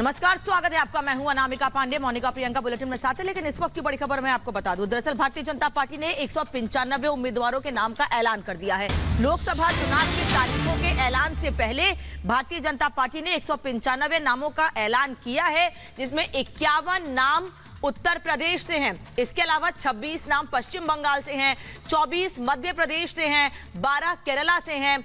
नमस्कार, स्वागत है आपका। मैं हूं अनामिका पांडे। मोनिका प्रियंका बुलेटिन में साथ है, लेकिन इस वक्त की बड़ी खबर मैं आपको बता दूं। दरअसल भारतीय जनता पार्टी ने 195 उम्मीदवारों के नाम का ऐलान कर दिया है। लोकसभा चुनाव की तारीखों के ऐलान से पहले भारतीय जनता पार्टी ने 195 नामों का ऐलान किया है, जिसमें 51 नाम उत्तर प्रदेश से हैं। इसके अलावा 26 नाम पश्चिम बंगाल से हैं, 24 मध्य प्रदेश से हैं, 12 केरला से हैं।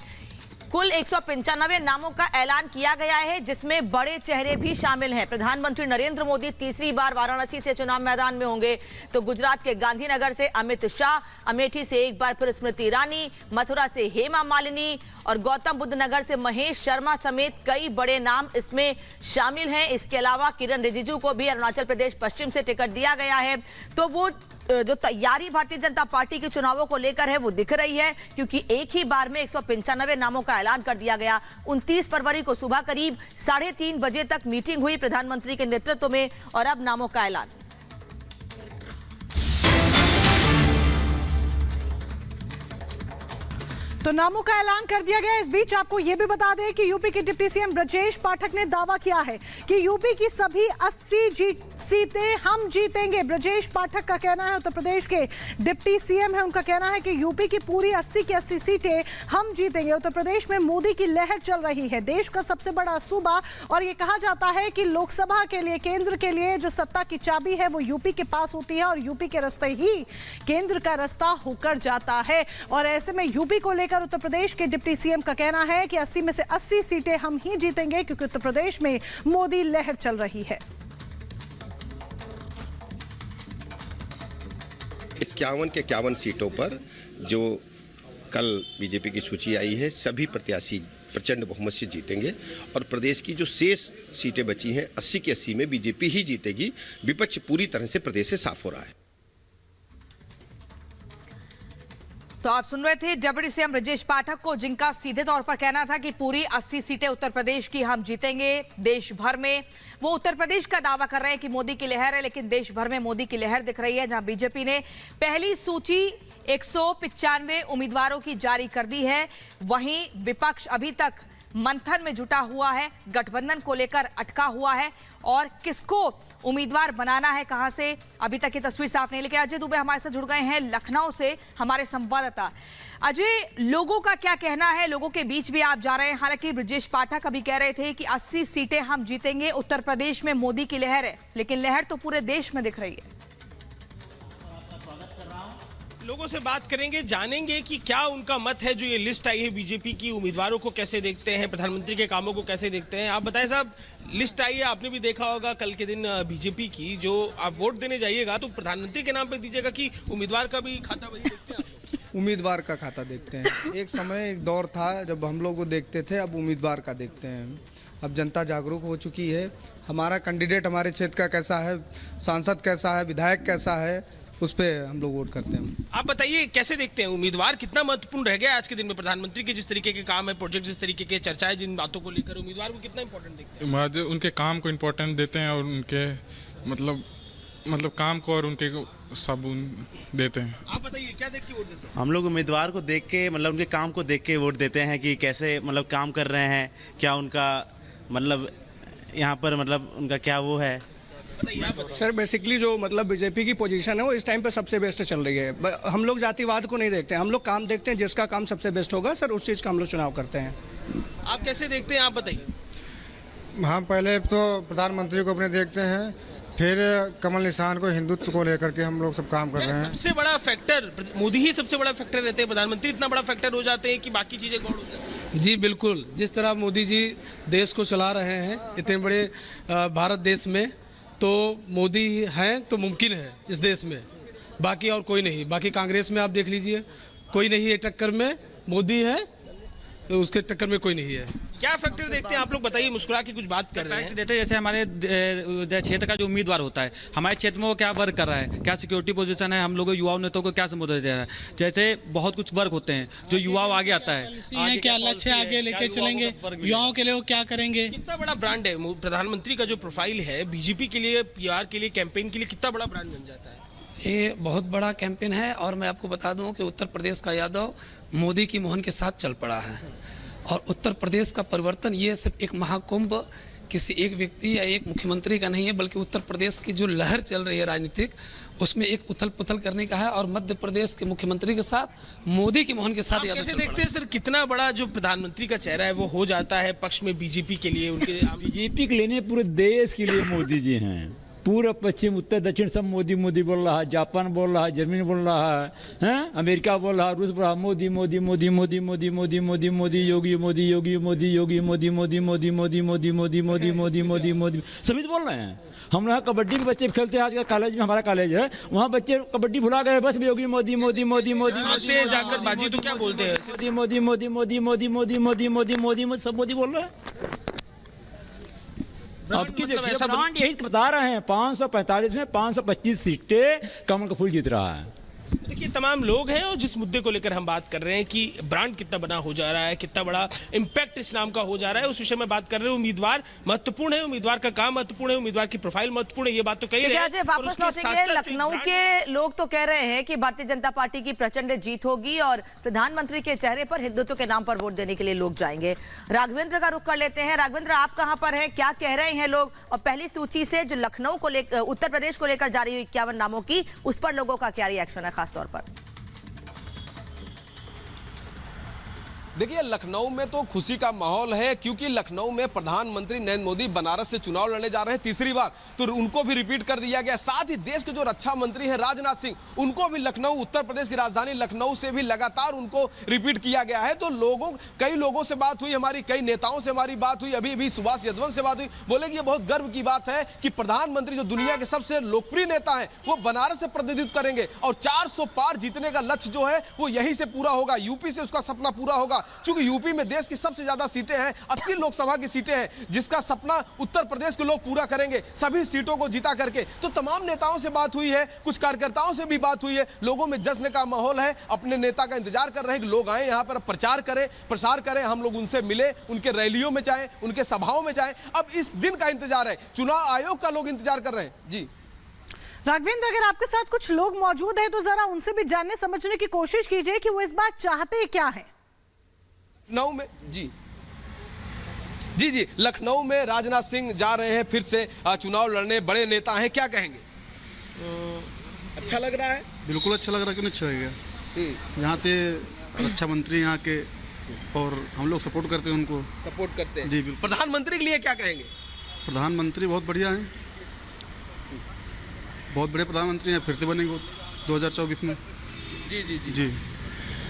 कुल 195 नामों का ऐलान किया गया है, जिसमें बड़े चेहरे भी शामिल हैं। प्रधानमंत्री नरेंद्र मोदी तीसरी बार वाराणसी से चुनाव मैदान में होंगे, तो गुजरात के गांधीनगर से अमित शाह, अमेठी से एक बार फिर स्मृति ईरानी, मथुरा से हेमा मालिनी और गौतम बुद्ध नगर से महेश शर्मा समेत कई बड़े नाम इसमें शामिल हैं। इसके अलावा किरण रिजिजू को भी अरुणाचल प्रदेश पश्चिम से टिकट दिया गया है। तो वो जो तैयारी भारतीय जनता पार्टी के चुनावों को लेकर है वो दिख रही है, क्योंकि एक ही बार में 195 नामों का ऐलान कर दिया गया। 29 फरवरी को सुबह करीब 3:30 बजे तक मीटिंग हुई प्रधानमंत्री के नेतृत्व में, और अब नामों का ऐलान। तो नामों का ऐलान कर दिया गया। इस बीच आपको यह भी बता दें कि यूपी के डिप्टी सीएम ब्रजेश पाठक ने दावा किया है कि यूपी की सभी 80 सीटें हम जीतेंगे। ब्रजेश पाठक का कहना है, उत्तर प्रदेश के डिप्टी सीएम है, उनका कहना है कि यूपी की पूरी 80 की 80 सीटें हम जीतेंगे। उत्तर प्रदेश में मोदी की लहर चल रही है, देश का सबसे बड़ा सूबा, और ये कहा जाता है कि लोकसभा के लिए, केंद्र के लिए जो सत्ता की चाबी है वो यूपी के पास होती है, और यूपी के रास्ते ही केंद्र का रास्ता होकर जाता है। और ऐसे में यूपी को लेकर उत्तर प्रदेश के डिप्टी सीएम का कहना है कि 80 में से 80 सीटें हम ही जीतेंगे, क्योंकि उत्तर प्रदेश में मोदी लहर चल रही है। 51 के 51 सीटों पर जो कल बीजेपी की सूची आई है, सभी प्रत्याशी प्रचंड बहुमत से जीतेंगे, और प्रदेश की जो शेष सीटें बची हैं 80 की 80 में बीजेपी ही जीतेगी। विपक्ष पूरी तरह से प्रदेश से साफ हो रहा है। तो आप सुन रहे थे डिप्टी सीएम ब्रजेश पाठक को, जिनका सीधे तौर पर कहना था कि पूरी 80 सीटें उत्तर प्रदेश की हम जीतेंगे। देश भर में वो उत्तर प्रदेश का दावा कर रहे हैं कि मोदी की लहर है, लेकिन देश भर में मोदी की लहर दिख रही है। जहां बीजेपी ने पहली सूची 195 उम्मीदवारों की जारी कर दी है, वहीं विपक्ष अभी तक मंथन में जुटा हुआ है, गठबंधन को लेकर अटका हुआ है, और किसको उम्मीदवार बनाना है, कहां से, अभी तक की तस्वीर साफ नहीं। लेकिन अजय दुबे हमारे साथ जुड़ गए हैं लखनऊ से, हमारे संवाददाता। अजय, लोगों का क्या कहना है? लोगों के बीच भी आप जा रहे हैं। हालांकि ब्रजेश पाठक अभी कह रहे थे कि 80 सीटें हम जीतेंगे, उत्तर प्रदेश में मोदी की लहर है, लेकिन लहर तो पूरे देश में दिख रही है। लोगों से बात करेंगे, जानेंगे कि क्या उनका मत है। जो ये लिस्ट आई है बीजेपी की, उम्मीदवारों को कैसे देखते हैं, प्रधानमंत्री के कामों को कैसे देखते हैं। आप बताएं साहब, लिस्ट आई है, आपने भी देखा होगा कल के दिन बीजेपी की, जो आप वोट देने जाइएगा तो प्रधानमंत्री के नाम पे दीजिएगा कि उम्मीदवार का भी खाता वही देखते हैं? उम्मीदवार का खाता देखते हैं। एक समय, एक दौर था जब हम लोग को देखते थे, अब उम्मीदवार का देखते हैं। अब जनता जागरूक हो चुकी है। हमारा कैंडिडेट हमारे क्षेत्र का कैसा है, सांसद कैसा है, विधायक कैसा है, उस पे हम लोग वोट करते हैं। आप बताइए कैसे देखते हैं, उम्मीदवार कितना महत्वपूर्ण रह गया आज के दिन में? प्रधानमंत्री के जिस तरीके के काम है, प्रोजेक्ट जिस तरीके के चर्चाएं, जिन बातों को लेकर, उम्मीदवार को कितना इंपॉर्टेंट देखते हैं? उनके काम को इम्पोर्टेंट देते हैं, और उनके मतलब काम को और उनके सब देते हैं। आप बताइए क्या देख के वोट देते हैं? हम लोग उम्मीदवार को देख के, मतलब उनके काम को देख के वोट देते हैं कि कैसे मतलब काम कर रहे हैं, क्या उनका मतलब यहाँ पर मतलब उनका क्या वो है। सर बेसिकली जो मतलब बीजेपी की पोजीशन है वो इस टाइम पे सबसे बेस्ट चल रही है। हम लोग जातिवाद को नहीं देखते, हम लोग काम देखते हैं, जिसका काम सबसे बेस्ट होगा सर उस चीज़ का हम लोग चुनाव करते हैं। आप कैसे देखते हैं, आप बताइए। हम पहले तो प्रधानमंत्री को अपने देखते हैं, फिर कमल निशान को, हिंदुत्व को लेकर के हम लोग सब काम कर रहे हैं। सबसे बड़ा फैक्टर मोदी ही सबसे बड़ा फैक्टर रहते हैं, प्रधानमंत्री इतना बड़ा फैक्टर हो जाते हैं कि बाकी चीजें गौड़ हो जाती हैं। जी बिल्कुल, जिस तरह मोदी जी देश को चला रहे हैं इतने बड़े भारत देश में, तो मोदी हैं तो मुमकिन है इस देश में, बाकी और कोई नहीं। बाकी कांग्रेस में आप देख लीजिए, कोई नहीं है टक्कर में, मोदी है तो उसके टक्कर में कोई नहीं है। क्या फैक्टर देखते हैं आप लोग, बताइए। मुस्कुरा के कुछ बात कर रहे हैं। देते हैं जैसे हमारे क्षेत्र का जो उम्मीदवार होता है, हमारे क्षेत्र में वो क्या वर्क कर रहा है, क्या सिक्योरिटी पोजीशन है, हम लोगों युवा नेताओं को क्या संबोधित दे रहा है। जैसे बहुत कुछ वर्क होते हैं जो युवाओं आगे आता है, क्या लक्ष्य आगे लेके चलेंगे, युवाओं के लिए वो क्या करेंगे। कितना बड़ा ब्रांड है प्रधानमंत्री का जो प्रोफाइल है बीजेपी के लिए, PR के लिए, कैंपेन के लिए, कितना बड़ा ब्रांड बन जाता है। ये बहुत बड़ा कैंपेन है, और मैं आपको बता दूं कि उत्तर प्रदेश का यादव मोदी की मोहन के साथ चल पड़ा है, और उत्तर प्रदेश का परिवर्तन ये सिर्फ एक महाकुंभ किसी एक व्यक्ति या एक मुख्यमंत्री का नहीं है, बल्कि उत्तर प्रदेश की जो लहर चल रही है राजनीतिक, उसमें एक उथल पुथल करने का है। और मध्य प्रदेश के मुख्यमंत्री के साथ, मोदी के मोहन के साथ आप कैसे देखते हैं सर, कितना बड़ा जो प्रधानमंत्री का चेहरा है वो हो जाता है पक्ष में बीजेपी के लिए, उनके बीजेपी के लिए पूरे देश के लिए मोदी जी हैं। पूरा पश्चिम उत्तर दक्षिण सब मोदी मोदी बोल रहा है। जापान बोल रहा है, जर्मनी बोल रहा है, अमेरिका बोल रहा है, रूस बोल रहा है, मोदी मोदी मोदी मोदी मोदी मोदी मोदी मोदी योगी मोदी योगी मोदी योगी मोदी मोदी मोदी मोदी मोदी मोदी मोदी मोदी मोदी मोदी सभी बोल रहे हैं। हम लोग कबड्डी के बच्चे खेलते हैं, आज कॉलेज में, हमारा कॉलेज है, वहाँ बच्चे कबड्डी भुला गए, बस योगी मोदी मोदी मोदी मोदी जाकर बाजी तो क्या बोलते हैं, मोदी मोदी मोदी मोदी मोदी मोदी मोदी मोदी मोदी मोदी सब मोदी बोल रहे हैं। अब की देखिए ब्रांड यही बता रहे हैं, 545 में 525 सीटें कमल का फूल जीत रहा है। देखिए तमाम लोग हैं, और जिस मुद्दे को लेकर हम बात कर रहे हैं कि ब्रांड कितना बना हो जा रहा है, कितना बड़ा इम्पैक्ट इस नाम का हो जा रहा है, उस विषय में बात कर रहे हैं। उम्मीदवार महत्वपूर्ण है, उम्मीदवार का काम महत्वपूर्ण है, उम्मीदवार की प्रोफाइल महत्वपूर्ण है, ये बात तो कही रहे हैं। वापस लौटेंगे, लखनऊ के लोग तो कह रहे हैं कि भारतीय जनता पार्टी की प्रचंड जीत होगी और प्रधानमंत्री के चेहरे पर हिंदुत्व के नाम पर वोट देने के लिए लोग जाएंगे। राघवेंद्र का रुख कर लेते हैं। राघवेंद्र, आप कहां पर हैं, क्या कह रहे हैं लोग, और पहली सूची से जो लखनऊ को लेकर, उत्तर प्रदेश को लेकर जारी हुई 51 नामों की, उस पर लोगों का क्या रिएक्शन है खासतौर पर? देखिए, लखनऊ में तो खुशी का माहौल है, क्योंकि लखनऊ में प्रधानमंत्री नरेंद्र मोदी बनारस से चुनाव लड़ने जा रहे हैं तीसरी बार, तो उनको भी रिपीट कर दिया गया। साथ ही देश के जो रक्षा मंत्री हैं राजनाथ सिंह, उनको भी लखनऊ, उत्तर प्रदेश की राजधानी लखनऊ से भी लगातार उनको रिपीट किया गया है। तो कई लोगों से बात हुई, हमारी कई नेताओं से हमारी बात हुई, अभी भी सुभाष यादव से बात हुई, बोले कि ये बहुत गर्व की बात है कि प्रधानमंत्री जो दुनिया के सबसे लोकप्रिय नेता है वो बनारस से प्रतिनिधित्व करेंगे, और 400 पार जीतने का लक्ष्य जो है वो यहीं से पूरा होगा, यूपी से उसका सपना पूरा होगा। चूंकि यूपी में देश की सबसे ज्यादा सीटें हैं, 80 लोकसभा की सीटें हैं, जिसका सपना उत्तर प्रदेश के लोग पूरा करेंगे सभी सीटों को जीता करके। तो तमाम नेताओं से बात हुई है, कुछ कार्यकर्ताओं से भी बात हुई है, लोगों में जश्न का माहौल है, अपने नेता का इंतजार कर रहे हैं कि लोग आए यहाँ पर प्रचार करें, प्रसार करें, हम लोग उनसे मिले, उनके रैलियों में जाएं, उनके सभाओं में जाएं। अब इस दिन का इंतजार है, चुनाव आयोग का लोग इंतजार कर रहे हैं। जी राघवेंद्र, अगर आपके साथ कुछ लोग मौजूद हैं तो जरा उनसे भी जानने समझने की कोशिश कीजिए कि वो इस बार चाहते क्या है। लखनऊ में जी जी जी लखनऊ में राजनाथ सिंह जा रहे हैं फिर से चुनाव लड़ने, बड़े नेता हैं, क्या कहेंगे? अच्छा लग रहा है? बिल्कुल अच्छा लग रहा है, क्यों नहीं अच्छा लगेगा। यहाँ से रक्षा मंत्री यहाँ के, और हम लोग सपोर्ट करते हैं उनको। सपोर्ट करते हैं जी बिल्कुल। प्रधानमंत्री के लिए क्या कहेंगे? प्रधानमंत्री बहुत बढ़िया हैं, बहुत बड़े प्रधानमंत्री हैं, फिर से बनेंगे 2024 में। जी जी जी जी।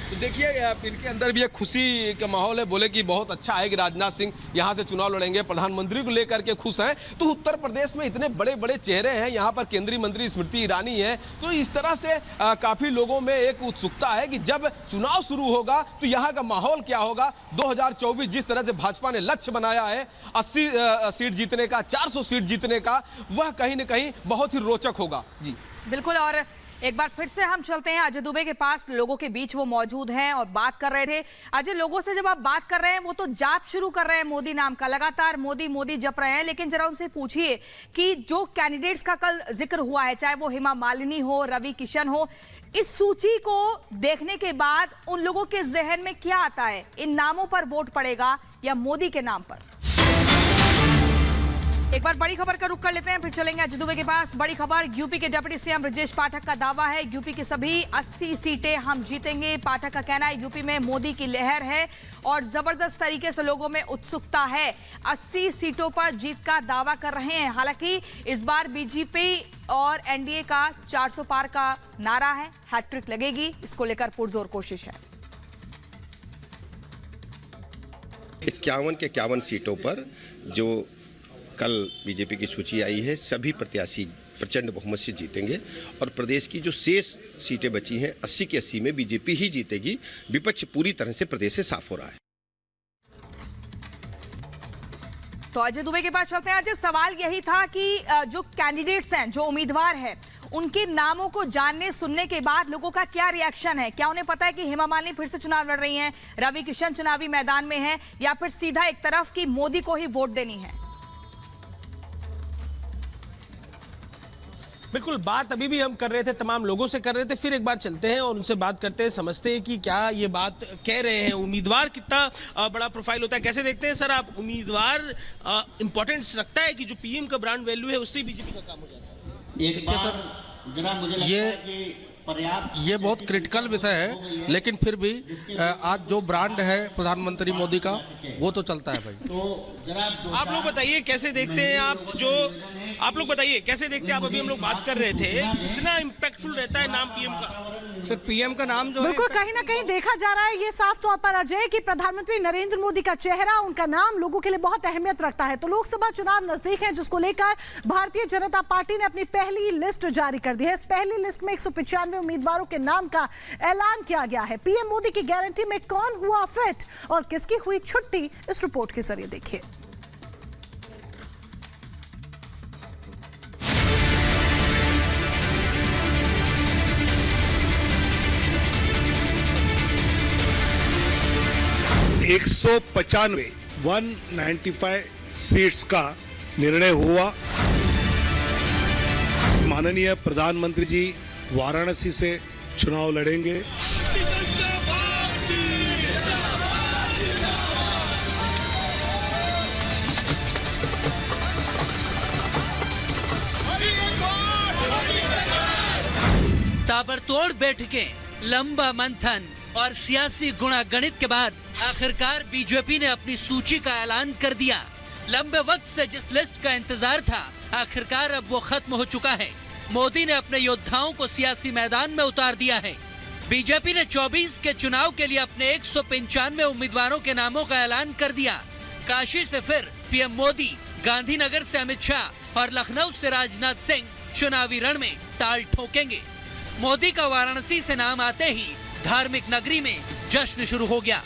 तो देखिए इनके अंदर भी एक खुशी का माहौल है, बोले कि बहुत अच्छा है कि राजनाथ सिंह यहाँ से चुनाव लड़ेंगे, प्रधानमंत्री को लेकर के खुश हैं। तो उत्तर प्रदेश में इतने बड़े बड़े चेहरे हैं, यहाँ पर केंद्रीय मंत्री स्मृति ईरानी है, तो इस तरह से काफ़ी लोगों में एक उत्सुकता है कि जब चुनाव शुरू होगा तो यहाँ का माहौल क्या होगा। 2024 जिस तरह से भाजपा ने लक्ष्य बनाया है 80 सीट जीतने का, 400 सीट जीतने का, वह कहीं ना कहीं बहुत ही रोचक होगा। जी बिल्कुल। और एक बार फिर से हम चलते हैं अजय दुबे के पास, लोगों के बीच वो मौजूद हैं और बात कर रहे थे। अजय, लोगों से जब आप बात कर रहे हैं वो तो जाप शुरू कर रहे हैं मोदी नाम का, लगातार मोदी मोदी जप रहे हैं, लेकिन जरा उनसे पूछिए कि जो कैंडिडेट्स का कल जिक्र हुआ है, चाहे वो हेमा मालिनी हो, रवि किशन हो, इस सूची को देखने के बाद उन लोगों के जहन में क्या आता है? इन नामों पर वोट पड़ेगा या मोदी के नाम पर? एक बार बड़ी खबर का रुख कर लेते हैं, फिर चलेंगे अजय दुबे के पास। बड़ी खबर, यूपी के डिप्टी सीएम ब्रजेश पाठक का दावा है यूपी की सभी 80 सीटें हम जीतेंगे। पाठक का कहना है यूपी में मोदी की लहर है और जबरदस्त तरीके से लोगों में उत्सुकता है। 80 सीटों पर जीत का दावा कर रहे हैं। हालांकि इस बार बीजेपी और एनडीए का 400 पार का नारा है, हैट्रिक लगेगी, इसको लेकर पुरजोर कोशिश है। 51 के 51 सीटों पर जो कल बीजेपी की सूची आई है, सभी प्रत्याशी प्रचंड बहुमत से जीतेंगे, और प्रदेश की जो शेष सीटें बची हैं 80 की 80 में बीजेपी ही जीतेगी। विपक्ष पूरी तरह से प्रदेश से साफ हो रहा है। तो अजय दुबे के पास चलते हैं। अजय, सवाल यही था कि जो कैंडिडेट्स हैं, जो उम्मीदवार हैं, उनके नामों को जानने सुनने के बाद लोगों का क्या रिएक्शन है? क्या उन्हें पता है कि हेमा मालिनी फिर से चुनाव लड़ रही हैं, रवि किशन चुनावी मैदान में हैं, या फिर सीधा एक तरफ की मोदी को ही वोट देनी है? बिल्कुल, बात अभी भी हम कर रहे थे, तमाम लोगों से कर रहे थे, फिर एक बार चलते हैं और उनसे बात करते हैं, समझते हैं कि क्या ये बात कह रहे हैं। उम्मीदवार कितना बड़ा प्रोफाइल होता है, कैसे देखते हैं सर आप? उम्मीदवार इंपॉर्टेंस रखता है कि जो पीएम का ब्रांड वैल्यू है उससे बीजेपी का काम हो जाता है? एक बार जरा मुझे लगता है कि ये बहुत क्रिटिकल विषय है, लेकिन फिर भी आज जो ब्रांड है प्रधानमंत्री मोदी का वो तो चलता है भाई। तो जरा आप लोग बताइए कैसे देखते हैं आप लोग बताइए कैसे देखते हैं आप? अभी हम लोग बात कर रहे थे कितना इम्पैक्टफुल रहता है नाम पीएम का। सर पीएम का नाम जो है बिल्कुल कहीं ना कहीं देखा जा रहा है ये साफ तौर पर अजय कि प्रधानमंत्री नरेंद्र मोदी का चेहरा, उनका नाम लोगों के लिए बहुत अहमियत रखता है। तो लोकसभा चुनाव नजदीक है, जिसको लेकर भारतीय जनता पार्टी ने अपनी पहली लिस्ट जारी कर दी है। इस पहली लिस्ट में 195 उम्मीदवारों के नाम का ऐलान किया गया है। पीएम मोदी की गारंटी में कौन हुआ फिट और किसकी हुई छुट्टी, इस रिपोर्ट के जरिए देखिए। एक 195 सीट्स का निर्णय हुआ। माननीय प्रधानमंत्री जी वाराणसी से चुनाव लड़ेंगे। ताबड़तोड़ बैठकें, लंबा मंथन और सियासी गुणागणित के बाद आखिरकार बीजेपी ने अपनी सूची का ऐलान कर दिया। लंबे वक्त से जिस लिस्ट का इंतजार था, आखिरकार अब वो खत्म हो चुका है। मोदी ने अपने योद्धाओं को सियासी मैदान में उतार दिया है। बीजेपी ने 24 के चुनाव के लिए अपने 195 उम्मीदवारों के नामों का ऐलान कर दिया। काशी से फिर पीएम मोदी, गांधीनगर से अमित शाह और लखनऊ से राजनाथ सिंह चुनावी रण में ताल ठोकेंगे। मोदी का वाराणसी से नाम आते ही धार्मिक नगरी में जश्न शुरू हो गया।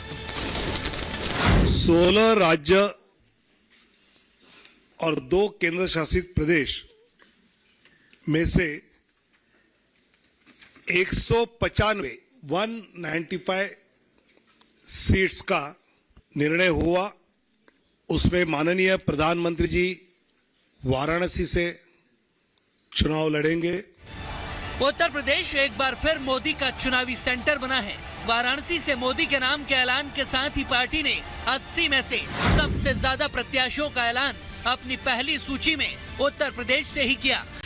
16 राज्य और 2 केंद्र शासित प्रदेश में से 195 सीट्स का निर्णय हुआ। उसमें माननीय प्रधानमंत्री जी वाराणसी से चुनाव लड़ेंगे। उत्तर प्रदेश एक बार फिर मोदी का चुनावी सेंटर बना है। वाराणसी से मोदी के नाम के ऐलान के साथ ही पार्टी ने 80 में से सबसे ज्यादा प्रत्याशियों का ऐलान अपनी पहली सूची में उत्तर प्रदेश से ही किया।